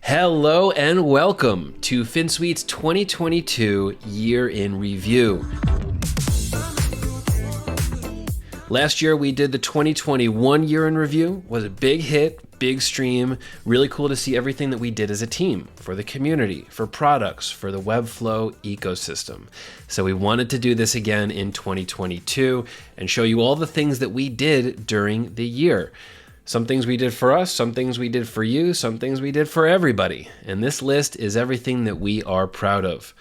Hello and welcome to Finsweet's 2022 Year in Review. Last year we did the 2021 Year in Review. It was a big hit, big stream, really cool to see everything that we did as a team, for the community, for products, for the Webflow ecosystem. So we wanted to do this again in 2022 and show you all the things that we did during the year. Some things we did for us, some things we did for you, some things we did for everybody. And this list is everything that we are proud of.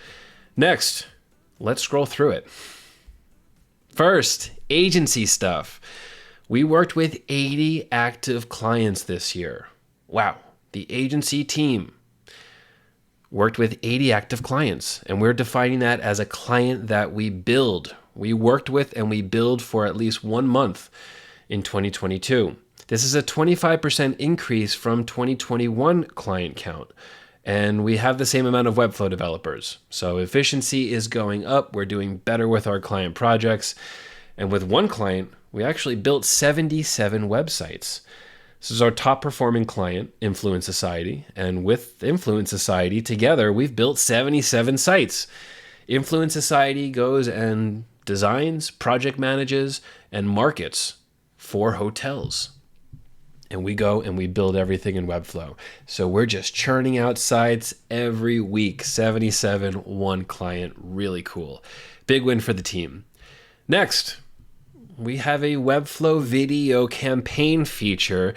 Next, let's scroll through it. First, agency stuff. We worked with 80 active clients this year. Wow, the agency team worked with 80 active clients, and we're defining that as a client that we build. We worked with and we billed for at least 1 month in 2022. This is a 25% increase from 2021 client count, and we have the same amount of Webflow developers. So efficiency is going up. We're doing better with our client projects. And with one client, we actually built 77 websites. This is our top performing client, Influence Society. And with Influence Society together, we've built 77 sites. Influence Society goes and designs, project manages, and markets for hotels. And we go and we build everything in Webflow. So we're just churning out sites every week. 77, one client, really cool. Big win for the team. Next, we have a Webflow video campaign feature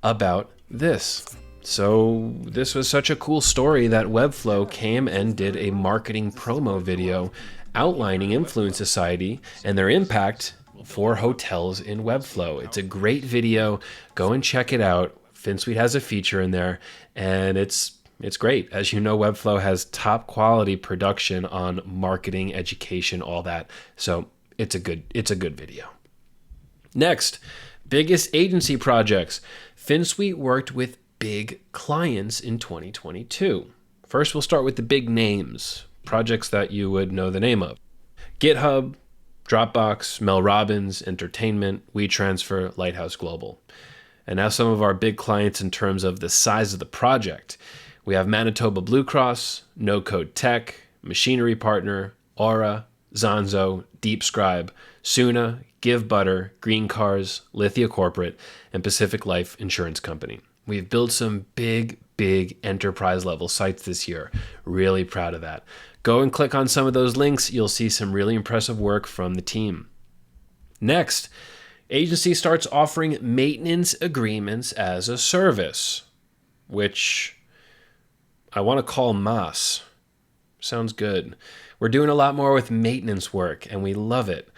about this. So this was such a cool story that Webflow came and did a marketing promo video outlining Influence Society and their impact for hotels in Webflow. It's a great video. Go and check it out. Finsweet has a feature in there, and it's great. As you know, Webflow has top quality production on marketing, education, all that. So it's a good video. Next, biggest agency projects. Finsweet worked with big clients in 2022. First, we'll start with the big names, projects that you would know the name of. GitHub, Dropbox, Mel Robbins, Entertainment, WeTransfer, Lighthouse Global. And now some of our big clients in terms of the size of the project. We have Manitoba Blue Cross, No Code Tech, Machinery Partner, Aura, Zonzo, DeepScribe, Suna, Give Butter, Green Cars, Lithia Corporate, and Pacific Life Insurance Company. We've built some big enterprise level sites this year. Really proud of that. Go and click on some of those links. You'll see some really impressive work from the team. Next, agency starts offering maintenance agreements as a service, which I want to call MAS. Sounds good. We're doing a lot more with maintenance work, and we love it.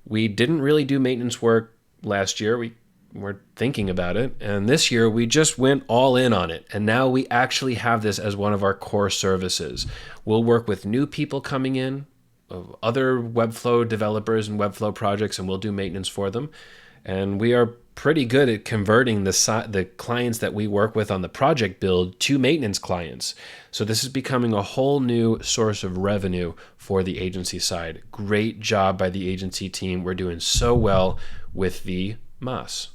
We didn't really do maintenance work last year. We're thinking about it. And this year we just went all in on it. And now we actually have this as one of our core services. We'll work with new people coming in, of other Webflow developers and Webflow projects, and we'll do maintenance for them. And we are pretty good at converting the clients that we work with on the project build to maintenance clients. So this is becoming a whole new source of revenue for the agency side. Great job by the agency team. We're doing so well with the MAS.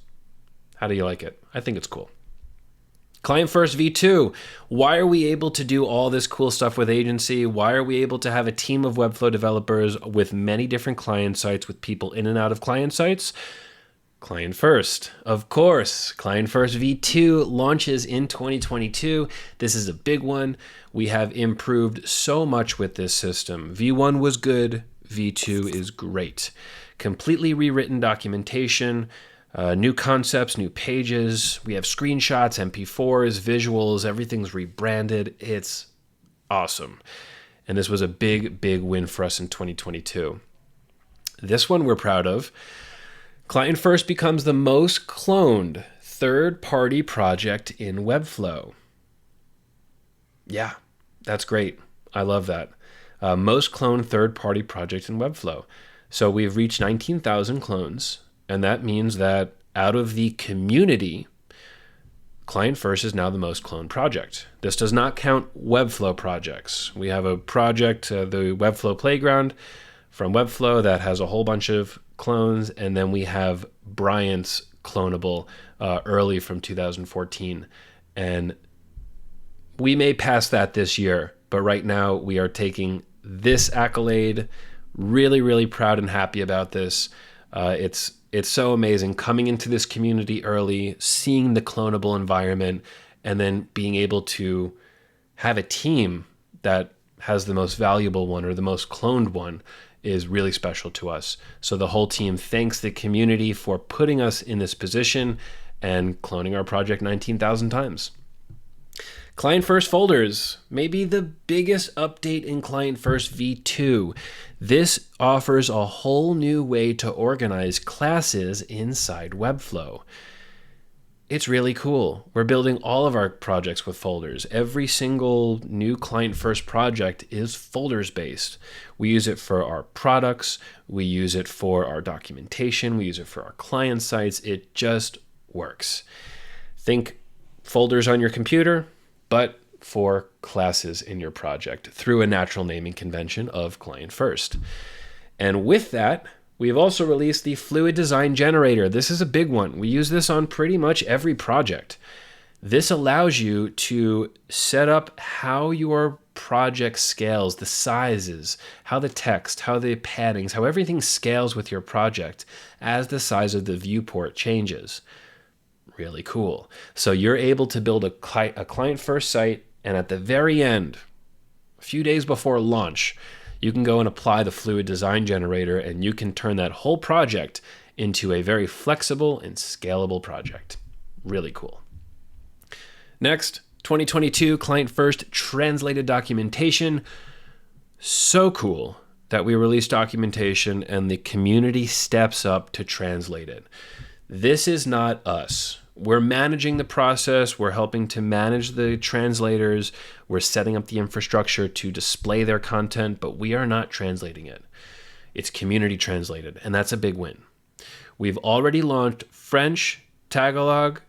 How do you like it? I think it's cool. Client First V2. Why are we able to do all this cool stuff with agency? Why are we able to have a team of Webflow developers with many different client sites with people in and out of client sites? Client First, of course. Client First V2 launches in 2022. This is a big one. We have improved so much with this system. V1 was good. V2 is great. Completely rewritten documentation. New concepts, new pages. We have screenshots, MP4s, visuals. Everything's rebranded. It's awesome. And this was a big win for us in 2022. This one we're proud of. Client First becomes the most cloned third-party project in Webflow. Yeah, that's great. I love that. Most cloned third-party project in Webflow. So we've reached 19,000 clones. And that means that out of the community, Client First is now the most cloned project. This does not count Webflow projects. We have a project, the Webflow Playground from Webflow, that has a whole bunch of clones. And then we have Bryant's clonable early from 2014. And We may pass that this year, but right now we are taking this accolade. Really, really proud and happy about this. It's so amazing coming into this community early, seeing the clonable environment, and then being able to have a team that has the most valuable one or the most cloned one is really special to us. So the whole team thanks the community for putting us in this position and cloning our project 19,000 times. Client First folders, maybe the biggest update in Client First v2. This offers a whole new way to organize classes inside Webflow. It's really cool. We're building all of our projects with folders. Every single new Client First project is folders based. We use it for our products. We use it for our documentation. We use it for our client sites. It just works. Think folders on your computer, but for classes in your project through a natural naming convention of Client First. And with that, we have also released the Fluid Design Generator. This is a big one. We use this on pretty much every project. This allows you to set up how your project scales, the sizes, how the text, how the paddings, how everything scales with your project as the size of the viewport changes. Really cool. So you're able to build a client first site, and at the very end, a few days before launch, you can go and apply the Fluid Design Generator, and you can turn that whole project into a very flexible and scalable project. Really cool. Next, 2022 Client First translated documentation. So cool that we released documentation and the community steps up to translate it. This is not us. We're managing the process. We're helping to manage the translators. We're setting up the infrastructure to display their content, but we are not translating it. It's community translated, and that's a big win. We've already launched French, Tagalog,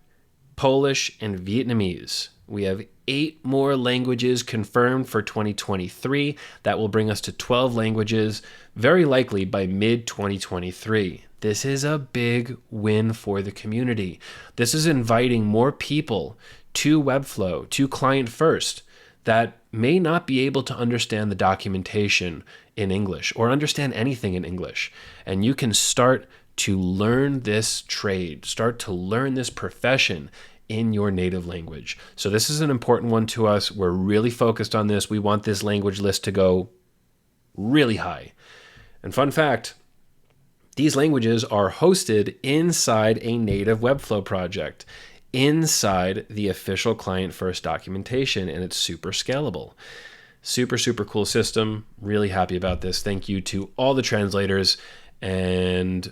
Polish, and Vietnamese. We have 8 more languages confirmed for 2023. That will bring us to 12 languages, very likely by mid-2023. This is a big win for the community. This is inviting more people to Webflow, to Client First, that may not be able to understand the documentation in English or understand anything in English. And you can start to learn this trade, start to learn this profession in your native language. So this is an important one to us. We're really focused on this. We want this language list to go really high. And fun fact, these languages are hosted inside a native Webflow project, inside the official Client First documentation, and it's super scalable. Super, super cool system. Really happy about this. Thank you to all the translators, and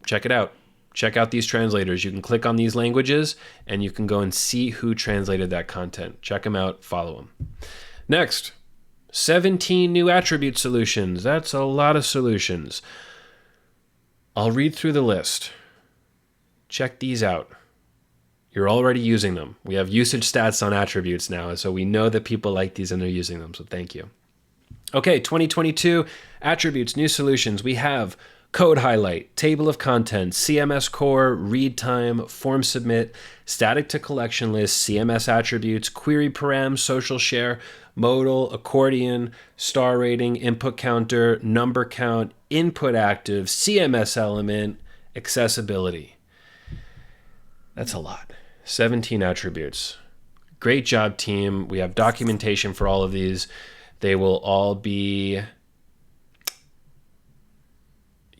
check it out. Check out these translators. You can click on these languages, and you can go and see who translated that content. Check them out. Follow them. Next, 17 new attribute solutions. That's a lot of solutions. I'll read through the list. Check these out. You're already using them. We have usage stats on attributes now, so we know that people like these and they're using them, so thank you. Okay, 2022 attributes, new solutions. We have code highlight, table of contents, CMS core, read time, form submit, static to collection list, CMS attributes, query param, social share, modal, accordion, star rating, input counter, number count, input active, CMS element, accessibility. That's a lot. 17 attributes. Great job, team. We have documentation for all of these. They will all be,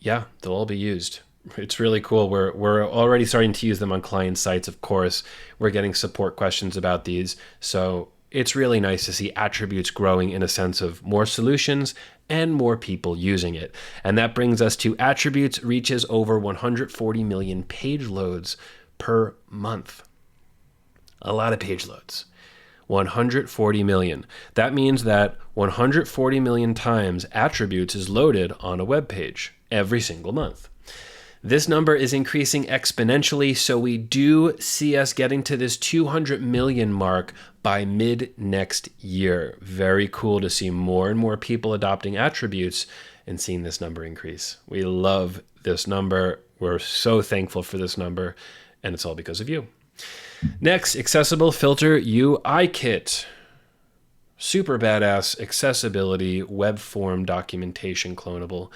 they'll all be used. It's really cool. We're already starting to use them on client sites, of course. We're getting support questions about these. So it's really nice to see attributes growing in a sense of more solutions and more people using it. And that brings us to attributes reaches over 140 million page loads per month. A lot of page loads. 140 million. That means that 140 million times attributes is loaded on a web page every single month. This number is increasing exponentially, so we do see us getting to this 200 million mark by mid next year. Very cool to see more and more people adopting attributes and seeing this number increase. We love this number. We're so thankful for this number, and it's all because of you. Next, Accessible Filter UI Kit. Super badass accessibility web form documentation clonable.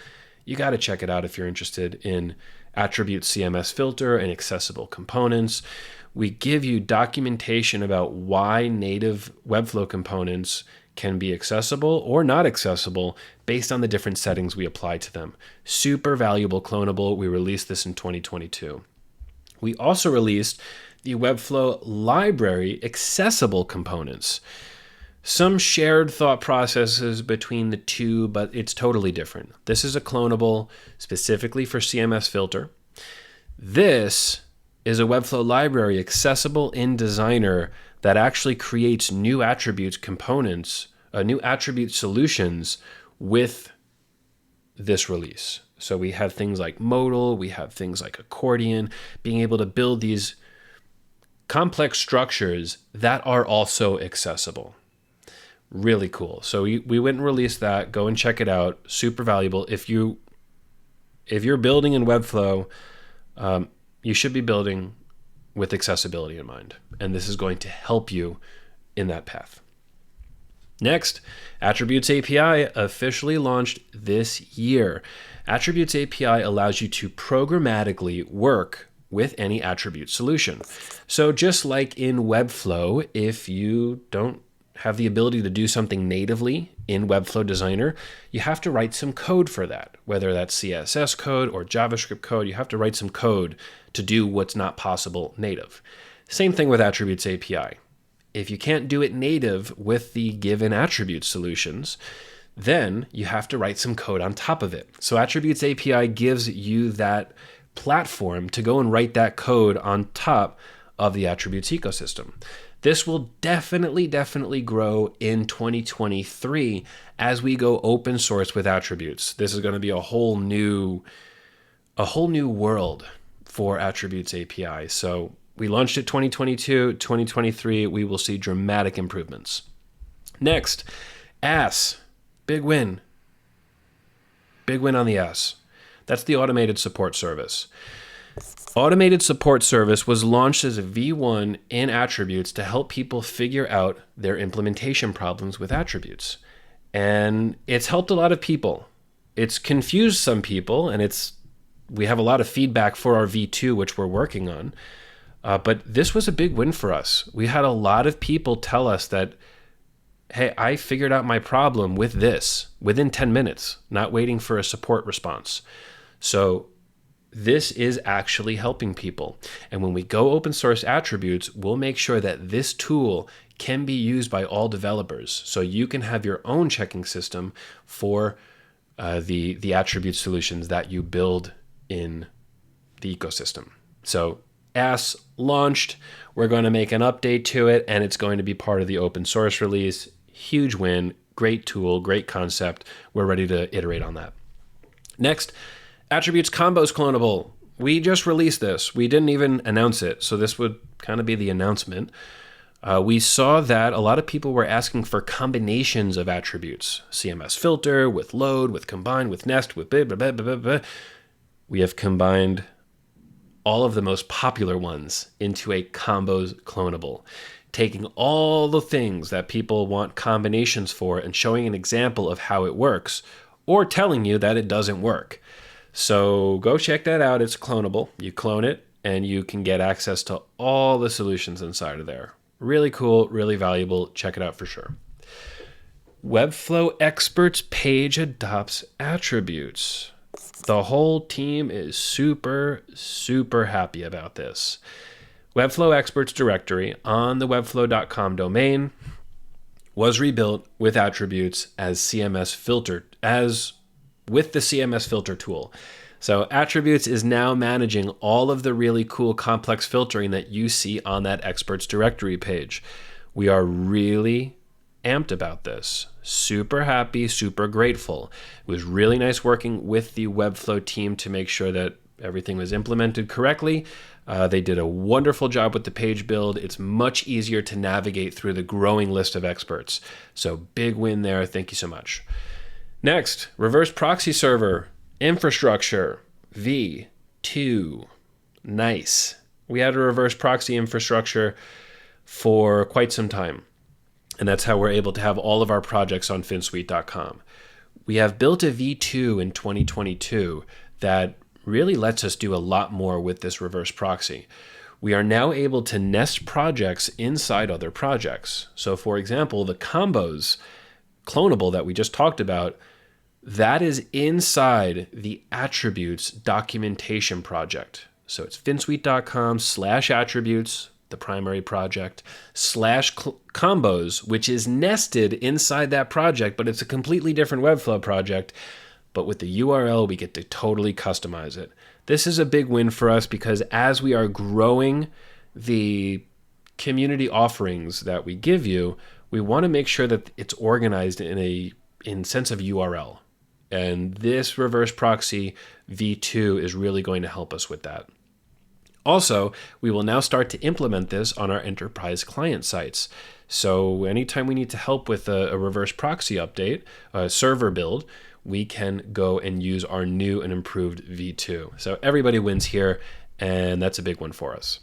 You got to check it out if you're interested in attribute CMS filter and accessible components. We give you documentation about why native Webflow components can be accessible or not accessible based on the different settings we apply to them. Super valuable clonable. We released this in 2022. We also released the Webflow library accessible components. Some shared thought processes between the two, but it's totally different. This is a clonable specifically for CMS filter. This is a Webflow library accessible in Designer that actually creates new attributes components, new attribute solutions with this release. So we have things like modal, we have things like accordion, being able to build these complex structures that are also accessible. Really cool. So we went and released that. Go and check it out. Super valuable. If you're building in Webflow, you should be building with accessibility in mind. And this is going to help you in that path. Next, Attributes API officially launched this year. Attributes API allows you to programmatically work with any attribute solution. So just like in Webflow, if you don't have the ability to do something natively in Webflow Designer, you have to write some code for that. Whether that's CSS code or JavaScript code, you have to write some code to do what's not possible native. Same thing with Attributes API. If you can't do it native with the given attribute solutions, then you have to write some code on top of it. So Attributes API gives you that platform to go and write that code on top of the attributes ecosystem. This will definitely grow in 2023 as we go open source with attributes. This is going to be a whole new world for Attributes API. So we launched it 2022, 2023, we will see dramatic improvements. Next, AS, big win. Big win on the AS. That's the automated support service. Automated support service was launched as a V1 in attributes to help people figure out their implementation problems with attributes. And it's helped a lot of people. It's confused some people, and we have a lot of feedback for our V2, which we're working on. But this was a big win for us. We had a lot of people tell us that, hey, I figured out my problem with this within 10 minutes, not waiting for a support response. So this is actually helping people. And when we go open source attributes, we'll make sure that this tool can be used by all developers. So you can have your own checking system for the attribute solutions that you build in the ecosystem. So AS launched, we're going to make an update to it, and it's going to be part of the open source release. Huge win, great tool, great concept. We're ready to iterate on that. Next, Attributes Combos Clonable. We just released this. We didn't even announce it, so this would kind of be the announcement. We saw that a lot of people were asking for combinations of attributes. CMS filter, with load, with combine, with nest, with blah, blah, blah, blah, blah. We have combined all of the most popular ones into a combos clonable, taking all the things that people want combinations for and showing an example of how it works, or telling you that it doesn't work. So go check that out. It's clonable. You clone it, and you can get access to all the solutions inside of there. Really cool, really valuable. Check it out for sure. Webflow Experts page adopts attributes. The whole team is super happy about this. Webflow Experts directory on the webflow.com domain was rebuilt with attributes as CMS filter, as with the CMS filter tool. So attributes is now managing all of the really cool complex filtering that you see on that experts directory page. We are really amped about this. Super happy, super grateful. It was really nice working with the Webflow team to make sure that everything was implemented correctly. They did a wonderful job with the page build. It's much easier to navigate through the growing list of experts. So big win there. Thank you so much. Next, reverse proxy server, infrastructure, V2. Nice. We had a reverse proxy infrastructure for quite some time. And that's how we're able to have all of our projects on Finsweet.com. We have built a V2 in 2022 that really lets us do a lot more with this reverse proxy. We are now able to nest projects inside other projects. So for example, the combos clonable that we just talked about, that is inside the attributes documentation project. So it's finsweet.com/attributes, the primary project, /combos, which is nested inside that project, but it's a completely different Webflow project. But with the URL, we get to totally customize it. This is a big win for us because as we are growing the community offerings that we give you, we want to make sure that it's organized in sense of URL. And this reverse proxy V2 is really going to help us with that. Also, we will now start to implement this on our enterprise client sites. So anytime we need to help with a reverse proxy update, a server build, we can go and use our new and improved V2. So everybody wins here, and that's a big one for us.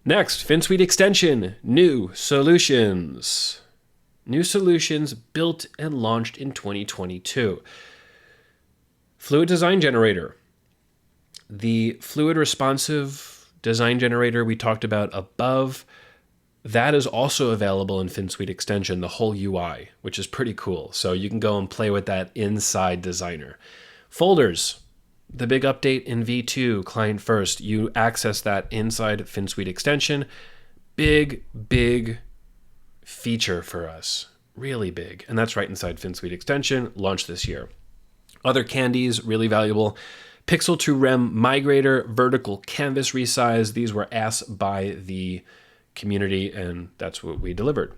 Next, Finsweet extension, new solutions. New solutions built and launched in 2022. Fluid Design Generator. The fluid responsive design generator we talked about above, that is also available in Finsweet extension, the whole UI, which is pretty cool. So you can go and play with that inside Designer. Folders, the big update in V2, client first. You access that inside Finsweet extension. Big feature for us. Really big. And that's right inside Finsweet extension, launched this year. Other candies, really valuable. Pixel to Rem migrator, vertical canvas resize. These were asked by the community, and that's what we delivered.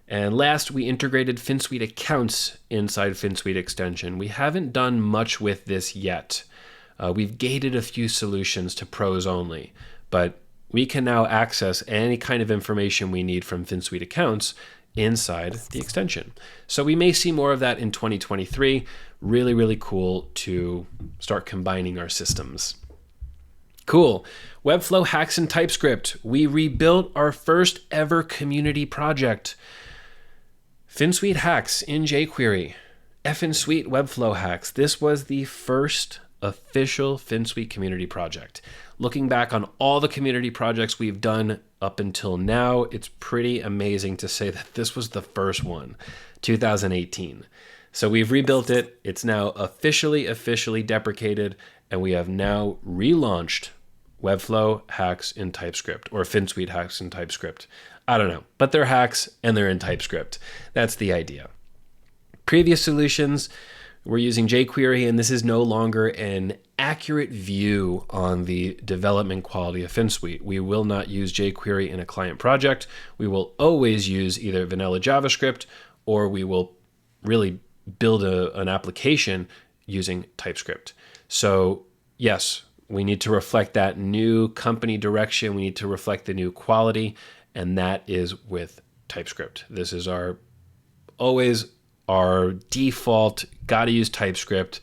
And last, we integrated Finsweet accounts inside Finsweet extension. We haven't done much with this yet. We've gated a few solutions to pros only, but we can now access any kind of information we need from Finsweet accounts inside the extension. So we may see more of that in 2023. Really cool to start combining our systems. Cool. Webflow hacks in TypeScript. We rebuilt our first ever community project. Finsweet hacks in jQuery. Finsweet Webflow hacks. This was the first official Finsweet community project. Looking back on all the community projects we've done up until now, it's pretty amazing to say that this was the first one, 2018. So we've rebuilt it. It's now officially deprecated, and we have now relaunched Webflow hacks in TypeScript, or Finsweet hacks in TypeScript. I don't know, but they're hacks and they're in TypeScript. That's the idea. Previous solutions, we're using jQuery, and this is no longer an accurate view on the development quality of Finsweet. We will not use jQuery in a client project. We will always use either vanilla JavaScript, or we will really build an application using TypeScript. So yes, we need to reflect that new company direction. We need to reflect the new quality, and that is with TypeScript. This is always our default, got to use TypeScript.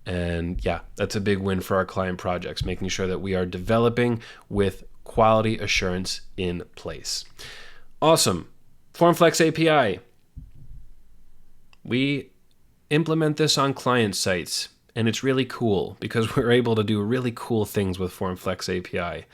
And yeah, that's a big win for our client projects, making sure that we are developing with quality assurance in place. Awesome. FormFlex API. We implement this on client sites, and it's really cool because we're able to do really cool things with FormFlex API.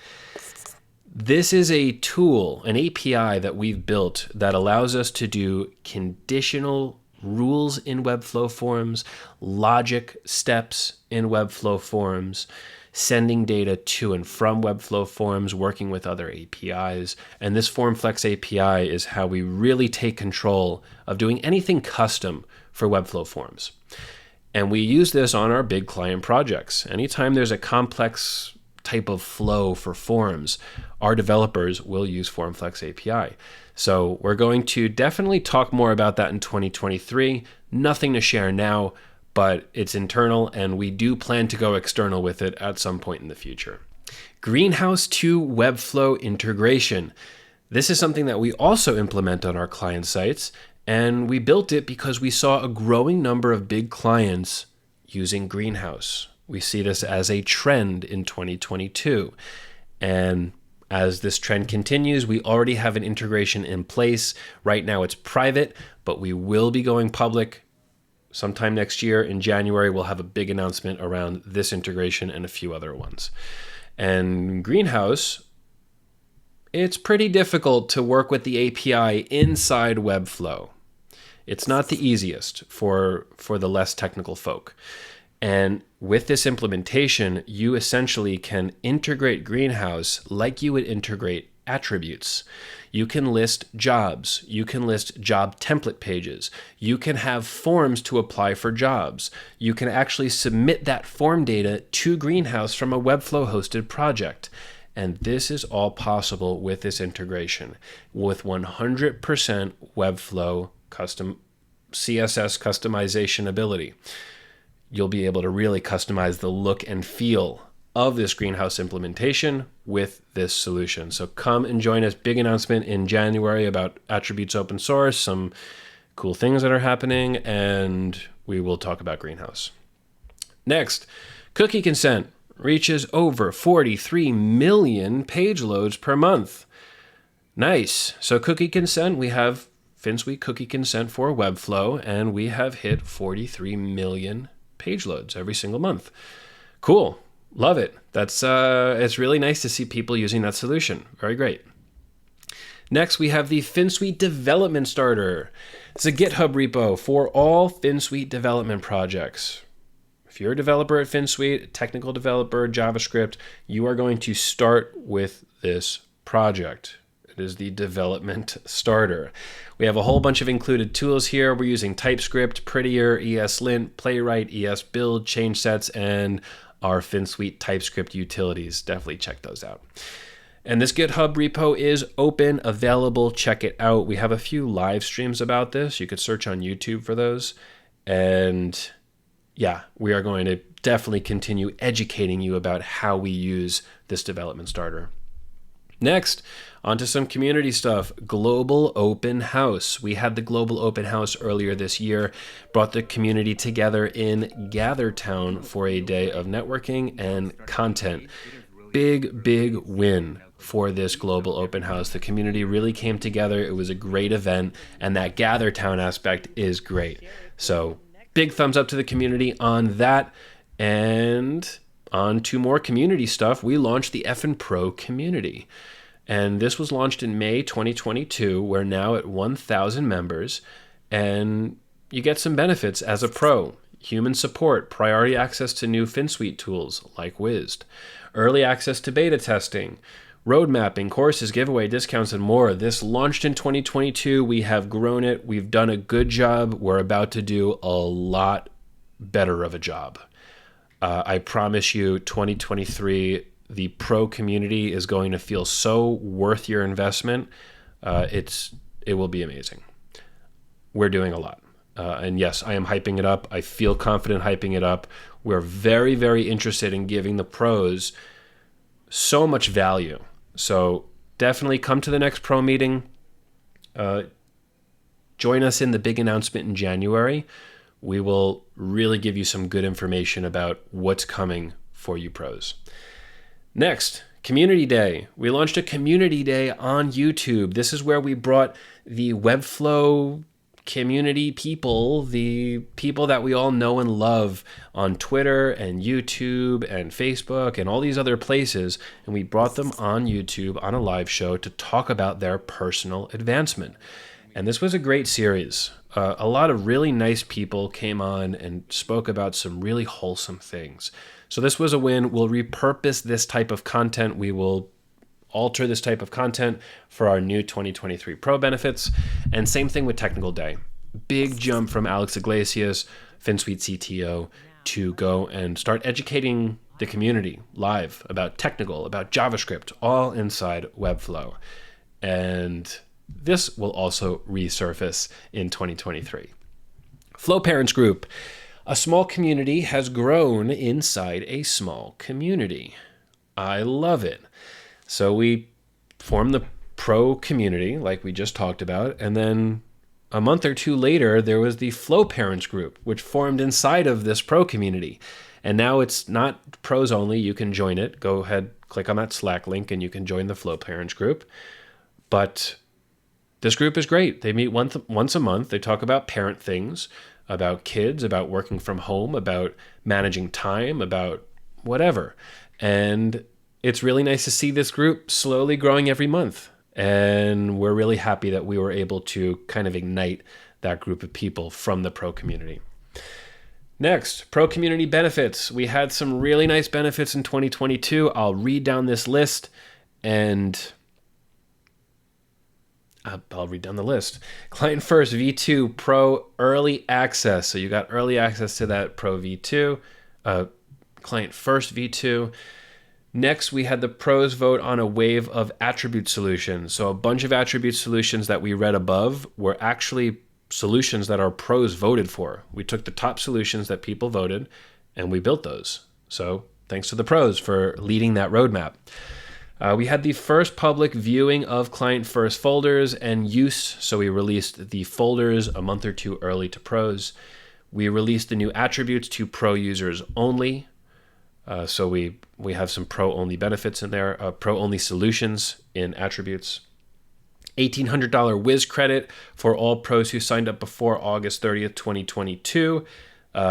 This is a tool, an API that we've built that allows us to do conditional rules in Webflow forms, logic steps in Webflow forms, sending data to and from Webflow forms, working with other APIs. And this FormFlex API is how we really take control of doing anything custom for Webflow forms. And we use this on our big client projects. Anytime there's a complex type of flow for forms, our developers will use FormFlex API. So we're going to definitely talk more about that in 2023. Nothing to share now, but it's internal, and we do plan to go external with it at some point in the future. Greenhouse to Webflow integration. This is something that we also implement on our client sites, and we built it because we saw a growing number of big clients using Greenhouse. We see this as a trend in 2022. And As this trend continues, we already have an integration in place. Right now it's private, but we will be going public sometime next year. In January, we'll have a big announcement around this integration and a few other ones. And Greenhouse, it's pretty difficult to work with the API inside Webflow. It's not the easiest for the less technical folk. And with this implementation, you essentially can integrate Greenhouse like you would integrate attributes. You can list jobs. You can list job template pages. You can have forms to apply for jobs. You can actually submit that form data to Greenhouse from a Webflow hosted project. And this is all possible with this integration with 100% Webflow custom CSS customization ability. You'll be able to really customize the look and feel of this Greenhouse implementation with this solution. So come and join us. Big announcement in January about attributes open source, some cool things that are happening, and we will talk about Greenhouse. Next, cookie consent reaches over 43 million page loads per month. Nice. So cookie consent, we have Finsweet cookie consent for Webflow, and we have hit 43 million page loads every single month. Cool. Love it. That's it's really nice to see people using that solution. Very great. Next, we have the Finsweet Development Starter. It's a GitHub repo for all Finsweet development projects. If you're a developer at Finsweet, a technical developer, JavaScript, you are going to start with this project. It is the Development Starter. We have a whole bunch of included tools here. We're using TypeScript, Prettier, ESLint, Playwright, ESBuild, change sets, and our Finsweet TypeScript utilities. Definitely check those out. And this GitHub repo is open, available. Check it out. We have a few live streams about this. You could search on YouTube for those. And yeah, we are going to definitely continue educating you about how we use this development starter. Next, onto some community stuff. Global Open House. We had the Global Open House earlier this year, brought the community together in GatherTown for a day of networking and content. Big win for this Global Open House. The community really came together. It was a great event, and that GatherTown aspect is great. So big thumbs up to the community on that. And on to more community stuff. We launched the Effin' Pro community. And this was launched in May 2022. We're now at 1,000 members, and you get some benefits as a pro. Human support, priority access to new Finsweet tools like Wiz, early access to beta testing, road mapping, courses, giveaway, discounts, and more. This launched in 2022. We have grown it. We've done a good job. We're about to do a lot better of a job. I promise you, 2023, the pro community is going to feel so worth your investment. It will be amazing. We're doing a lot. And yes, I am hyping it up. I feel confident hyping it up. We're very interested in giving the pros so much value. So definitely come to the next pro meeting. Join us in the big announcement in January. We will really give you some good information about what's coming for you pros. Next, Community Day. We launched a Community Day on YouTube. This is where we brought the Webflow community people, the people that we all know and love on Twitter and YouTube and Facebook and all these other places, and we brought them on YouTube on a live show to talk about their personal advancement. And this was a great series. A lot of really nice people came on and spoke about some really wholesome things. So this was a win. We'll repurpose this type of content. We will alter this type of content for our new 2023 Pro benefits. And same thing with Technical Day. Big jump from Alex Iglesias, Finsweet CTO, to go and start educating the community live about technical, about JavaScript, all inside Webflow. And this will also resurface in 2023. Flow Parents Group. A small community has grown inside a small community. I love it. So we formed the pro community like we just talked about, and then a month or two later, there was the Flow Parents Group, which formed inside of this pro community. And now it's not pros only. You can join it. Go ahead, click on that Slack link and you can join the Flow Parents group. But this group is great. They meet once a month. They talk about parent things, about kids, about working from home, about managing time, about whatever. And it's really nice to see this group slowly growing every month. And we're really happy that we were able to kind of ignite that group of people from the Pro community. Next, Pro community benefits. We had some really nice benefits in 2022. I'll read down this list and I'll read down the list. Client First V2 Pro Early Access. So you got early access to that Pro V2, Client First V2. Next, we had the pros vote on a wave of attribute solutions. So a bunch of attribute solutions that we read above were actually solutions that our pros voted for. We took the top solutions that people voted and we built those. So thanks to the pros for leading that roadmap. We had the first public viewing of Client First folders and use. So we released the folders a month or two early to pros. We released the new attributes to pro users only. So we have some pro-only benefits in there, pro-only solutions in attributes. $1,800 Wiz credit for all pros who signed up before August 30th, 2022.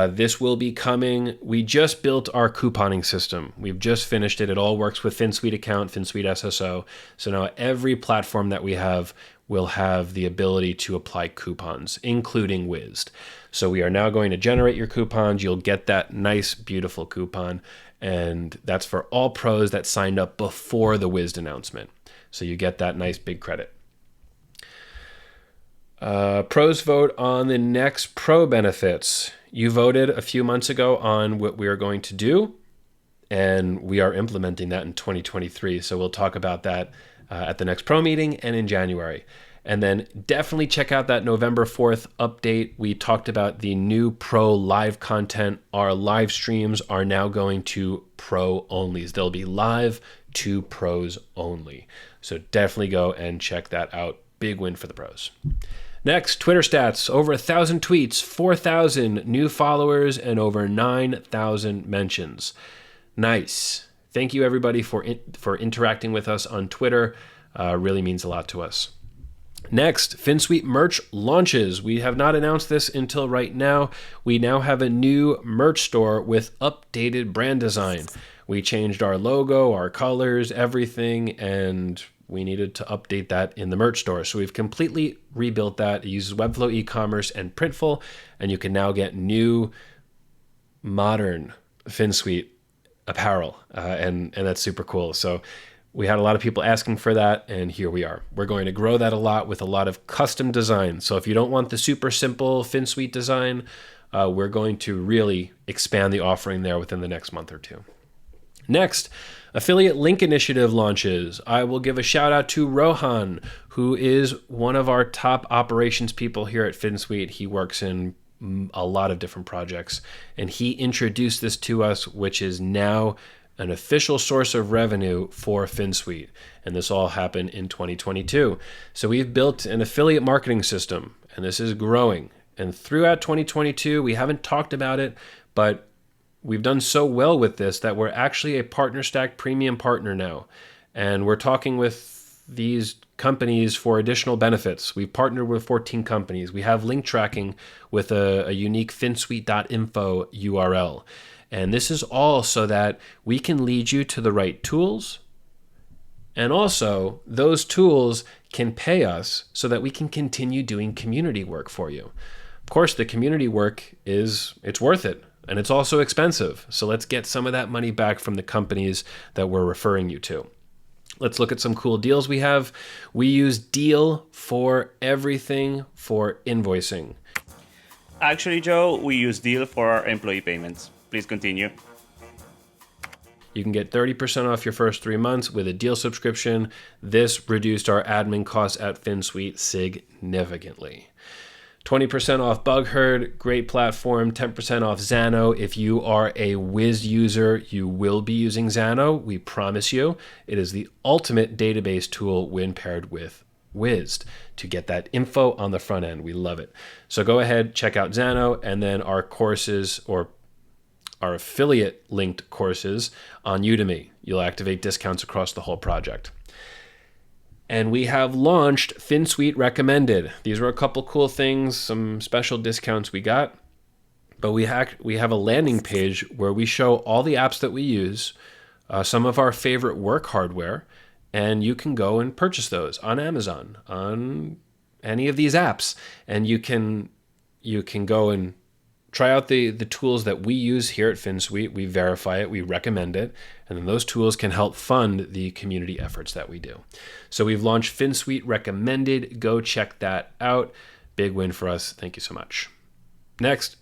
This will be coming. We just built our couponing system. We've just finished it. It all works with Finsweet account, Finsweet SSO. So now every platform that we have will have the ability to apply coupons, including Wiz. So we are now going to generate your coupons. You'll get that nice, beautiful coupon. And that's for all pros that signed up before the Wiz announcement. So you get that nice big credit. Pros vote on the next pro benefits. You voted a few months ago on what we are going to do, and we are implementing that in 2023. So we'll talk about that at the next pro meeting and in January. And then definitely check out that November 4th update. We talked about the new pro live content. Our live streams are now going to pro onlys. They'll be live to pros only. So definitely go and check that out. Big win for the pros. Next, Twitter stats. Over 1,000 tweets, 4,000 new followers, and over 9,000 mentions. Nice. Thank you, everybody, for interacting with us on Twitter. Really means a lot to us. Next, Finsweet merch launches. We have not announced this until right now. We now have a new merch store with updated brand design. We changed our logo, our colors, everything, and we needed to update that in the merch store. So we've completely rebuilt that. It uses Webflow e-commerce and Printful, and you can now get new, modern Finsweet apparel, and that's super cool. So we had a lot of people asking for that, and here we are. We're going to grow that a lot with a lot of custom design. So if you don't want the super simple Finsweet design, we're going to really expand the offering there within the next month or two. Next, affiliate link initiative launches. I will give a shout out to Rohan, who is one of our top operations people here at Finsweet. He works in a lot of different projects, and he introduced this to us, which is now an official source of revenue for Finsweet. And this all happened in 2022. So we've built an affiliate marketing system, and this is growing. And throughout 2022, we haven't talked about it, but we've done so well with this that we're actually a PartnerStack premium partner now. And we're talking with these companies for additional benefits. We've partnered with 14 companies. We have link tracking with a unique finsweet.info URL. And this is all so that we can lead you to the right tools. And also, those tools can pay us so that we can continue doing community work for you. Of course, the community work it's worth it. And it's also expensive. So let's get some of that money back from the companies that we're referring you to. Let's look at some cool deals we have. We use Deal for everything for invoicing. Actually, Joe, we use Deal for our employee payments. Please continue. You can get 30% off your first 3 months with a Deal subscription. This reduced our admin costs at Finsweet significantly. 20% off BugHerd, great platform. 10% off Xano. If you are a Wiz user, you will be using Xano. We promise you. It is the ultimate database tool when paired with Wiz to get that info on the front end. We love it. So go ahead, check out Xano, and then our courses or our affiliate linked courses on Udemy. You'll activate discounts across the whole project. And we have launched Finsweet Recommended. These were a couple cool things, some special discounts we got. But we have a landing page where we show all the apps that we use, some of our favorite work hardware, and you can go and purchase those on Amazon, on any of these apps. And you can go and try out the tools that we use here at Finsweet. We verify it, we recommend it, and then those tools can help fund the community efforts that we do. So we've launched Finsweet Recommended. Go check that out. Big win for us. Thank you so much. Next,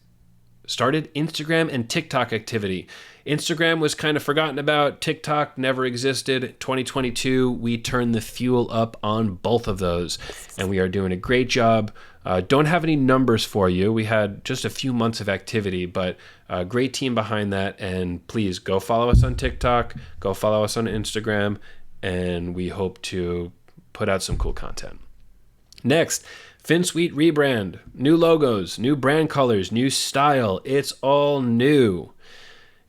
started Instagram and TikTok activity. Instagram was kind of forgotten about. TikTok never existed. 2022, we turned the fuel up on both of those, and we are doing a great job. Don't have any numbers for you. We had just a few months of activity, but a great team behind that. And please go follow us on TikTok, go follow us on Instagram, and we hope to put out some cool content. Next, Finsweet rebrand, new logos, new brand colors, new style. It's all new.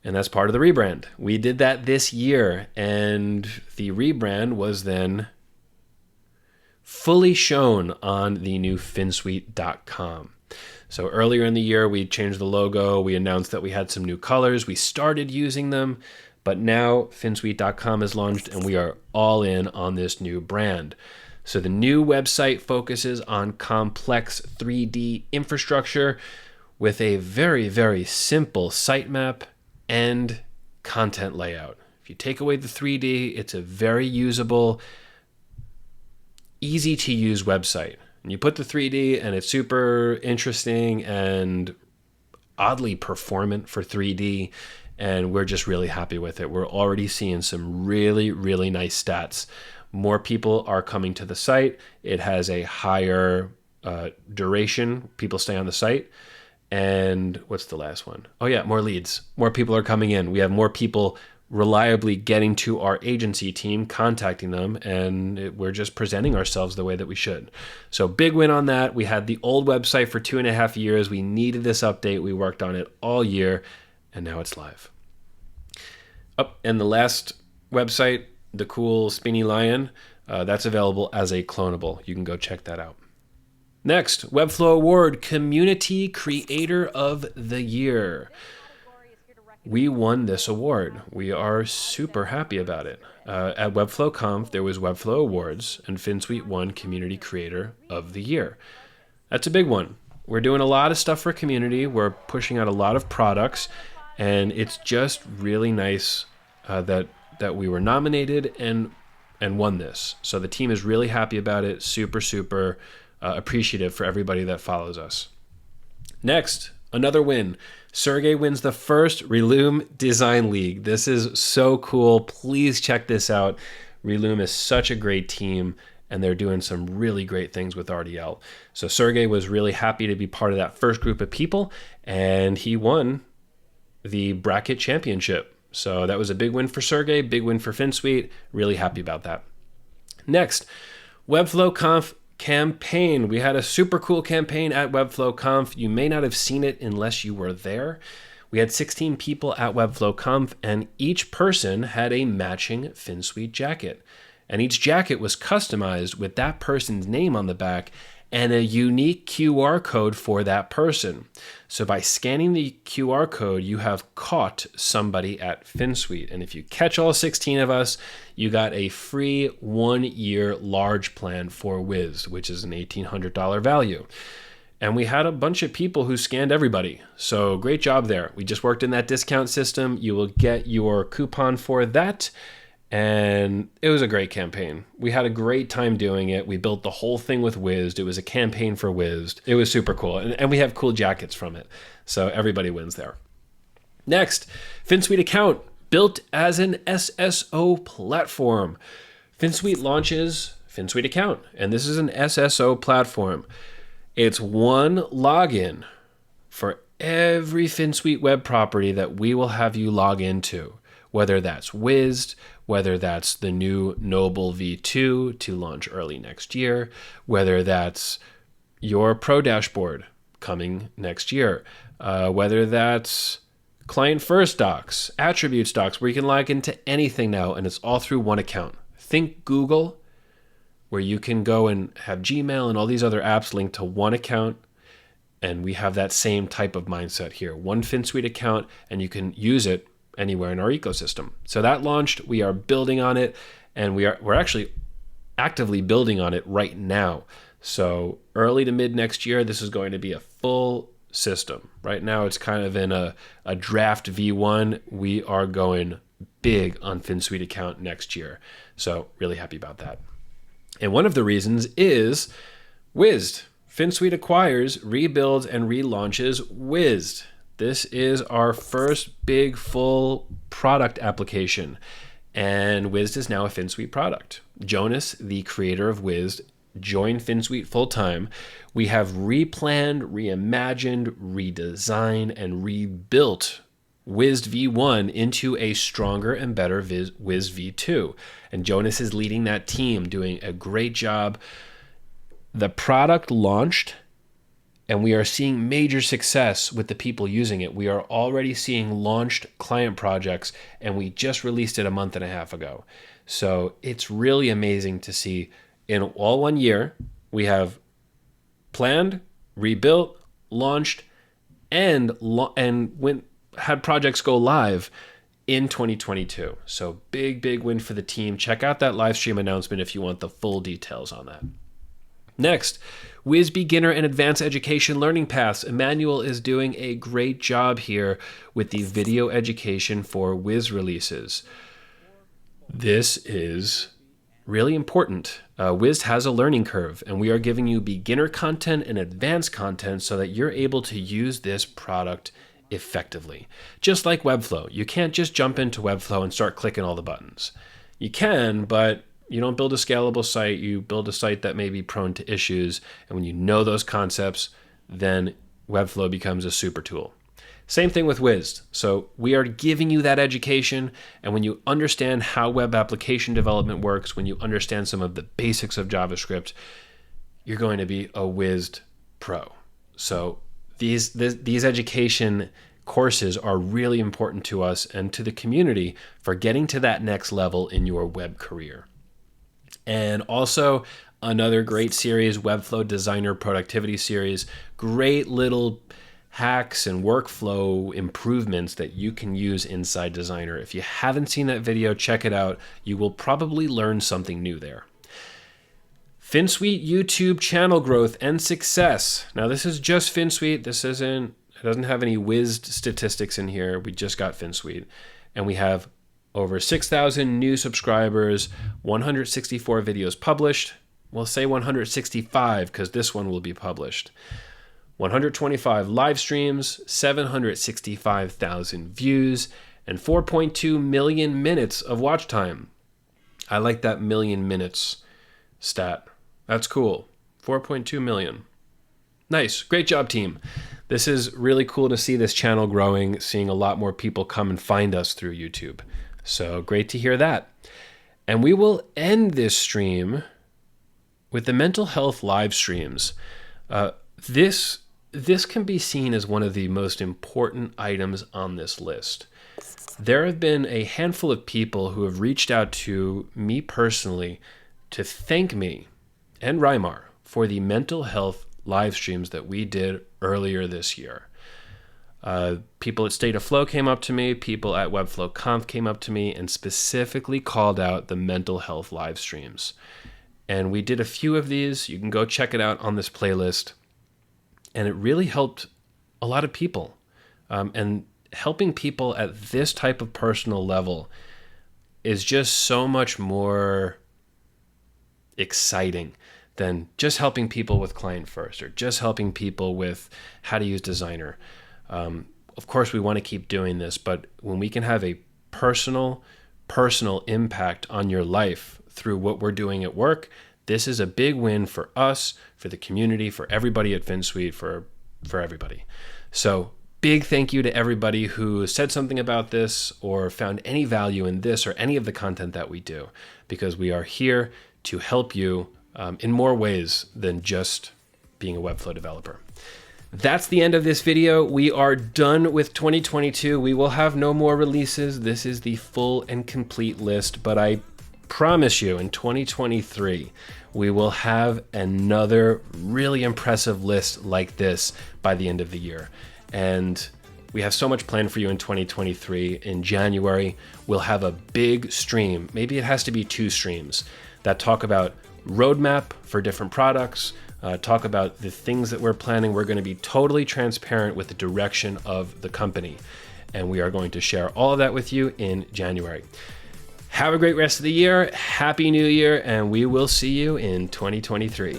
And that's part of the rebrand. We did that this year, and the rebrand was then fully shown on the new Finsweet.com. So earlier in the year, we changed the logo. We announced that we had some new colors. We started using them, but now Finsweet.com is launched, and we are all in on this new brand. So the new website focuses on complex 3D infrastructure with a very, very simple sitemap and content layout. If you take away the 3D, it's a very usable, easy to use website. And you put the 3D and it's super interesting and oddly performant for 3D, and we're just really happy with it. We're already seeing some really, really nice stats. More people are coming to the site. It has a higher duration. People stay on the site. And what's the last one? Oh yeah, more leads. More people are coming in. We have more people reliably getting to our agency team, contacting them, and we're just presenting ourselves the way that we should. So big win on that. We had the old website for 2.5 years. We needed this update. We worked on it all year, and now it's live. Oh, and the last website, the cool Spinny Lion, that's available as a clonable. You can go check that out. Next, Webflow Award, Community Creator of the Year. We won this award. We are super happy about it. At Webflow Conf, there was Webflow Awards, and Finsweet won Community Creator of the Year. That's a big one. We're doing a lot of stuff for community. We're pushing out a lot of products, and it's just really nice that we were nominated and won this. So the team is really happy about it. Super appreciative for everybody that follows us. Next, another win. Sergey wins the first Relum Design League. This is so cool. Please check this out. Relum is such a great team, and they're doing some really great things with RDL. So Sergey was really happy to be part of that first group of people, and he won the bracket championship. So that was a big win for Sergey, big win for Finsweet. Really happy about that. Next, Webflow Conf campaign. We had a super cool campaign at Webflow Conf. You may not have seen it unless you were there. We had 16 people at Webflow Conf, and each person had a matching Finsweet jacket. And each jacket was customized with that person's name on the back and a unique QR code for that person. So by scanning the QR code, you have caught somebody at Finsweet. And if you catch all 16 of us, you got a free 1-year large plan for Wiz, which is an $1,800 value. And we had a bunch of people who scanned everybody. So great job there. We just worked in that discount system. You will get your coupon for that. And it was a great campaign. We had a great time doing it. We built the whole thing with Wiz. It was a campaign for Wiz. It was super cool. And we have cool jackets from it. So everybody wins there. Next, Finsweet account, built as an SSO platform. Finsweet launches Finsweet account. And this is an SSO platform. It's one login for every Finsweet web property that we will have you log into. Whether that's Wiz, whether that's the new Noble V2 to launch early next year, whether that's your Pro Dashboard coming next year, whether that's Client first docs, attributes docs, where you can log into anything now, and it's all through one account. Think Google, where you can go and have Gmail and all these other apps linked to one account. And we have that same type of mindset here. One Finsweet account, and you can use it anywhere in our ecosystem. So that launched. We are building on it, and we're actually actively building on it right now. So early to mid next year, this is going to be a full system. Right now, it's kind of in a draft V1. We are going big on Finsweet account next year. So really happy about that. And one of the reasons is Wizzed. Finsweet acquires, rebuilds, and relaunches Wizzed. This is our first big full product application, and Wizzed is now a Finsweet product. Jonas, the creator of Wizzed, joined Finsweet full-time. We have replanned, reimagined, redesigned, and rebuilt Wizzed V1 into a stronger and better Wizzed V2. And Jonas is leading that team, doing a great job. The product launched, and we are seeing major success with the people using it. We are already seeing launched client projects, and we just released it a month and a half ago. So it's really amazing to see in all 1 year, we have planned, rebuilt, launched, and had projects go live in 2022. So big win for the team. Check out that live stream announcement if you want the full details on that. Next, Wiz Beginner and Advanced Education Learning Paths. Emmanuel is doing a great job here with the video education for Wiz releases. This is really important. Wiz has a learning curve, and we are giving you beginner content and advanced content so that you're able to use this product effectively. Just like Webflow, you can't just jump into Webflow and start clicking all the buttons. You can, but you don't build a scalable site. You build a site that may be prone to issues. And when you know those concepts, then Webflow becomes a super tool. Same thing with Wiz. So we are giving you that education. And when you understand how web application development works, when you understand some of the basics of JavaScript, you're going to be a Wiz pro. So these education courses are really important to us and to the community for getting to that next level in your web career. And also another great series, Webflow Designer Productivity Series. Great little hacks and workflow improvements that you can use inside Designer. If you haven't seen that video, check it out. You will probably learn something new there. Finsweet YouTube channel growth and success. Now this is just Finsweet. It doesn't have any Wizzed statistics in here. We just got Finsweet. And we have over 6,000 new subscribers, 164 videos published. We'll say 165 because this one will be published. 125 live streams, 765,000 views, and 4.2 million minutes of watch time. I like that million minutes stat. That's cool. 4.2 million. Nice. Great job, team. This is really cool to see this channel growing, seeing a lot more people come and find us through YouTube. So great to hear that. And we will end this stream with the mental health live streams. This can be seen as one of the most important items on this list. There have been a handful of people who have reached out to me personally to thank me and Reimar for the mental health live streams that we did earlier this year. People at State of Flow came up to me, people at Webflow Conf came up to me and specifically called out the mental health live streams. And we did a few of these. You can go check it out on this playlist. And it really helped a lot of people. And helping people at this type of personal level is just so much more exciting than just helping people with Client First or just helping people with how to use Designer. Of course, we want to keep doing this, but when we can have a personal impact on your life through what we're doing at work, this is a big win for us, for the community, for everybody at Finsweet, for everybody. So big thank you to everybody who said something about this or found any value in this or any of the content that we do, because we are here to help you in more ways than just being a Webflow developer. That's the end of this video. We are done with 2022. We will have no more releases. This is the full and complete list, but I promise you in 2023, we will have another really impressive list like this by the end of the year. And we have so much planned for you in 2023. In January, we'll have a big stream. Maybe it has to be 2 streams that talk about roadmap for different products, talk about the things that we're planning. We're going to be totally transparent with the direction of the company. And we are going to share all of that with you in January. Have a great rest of the year. Happy New Year, and we will see you in 2023.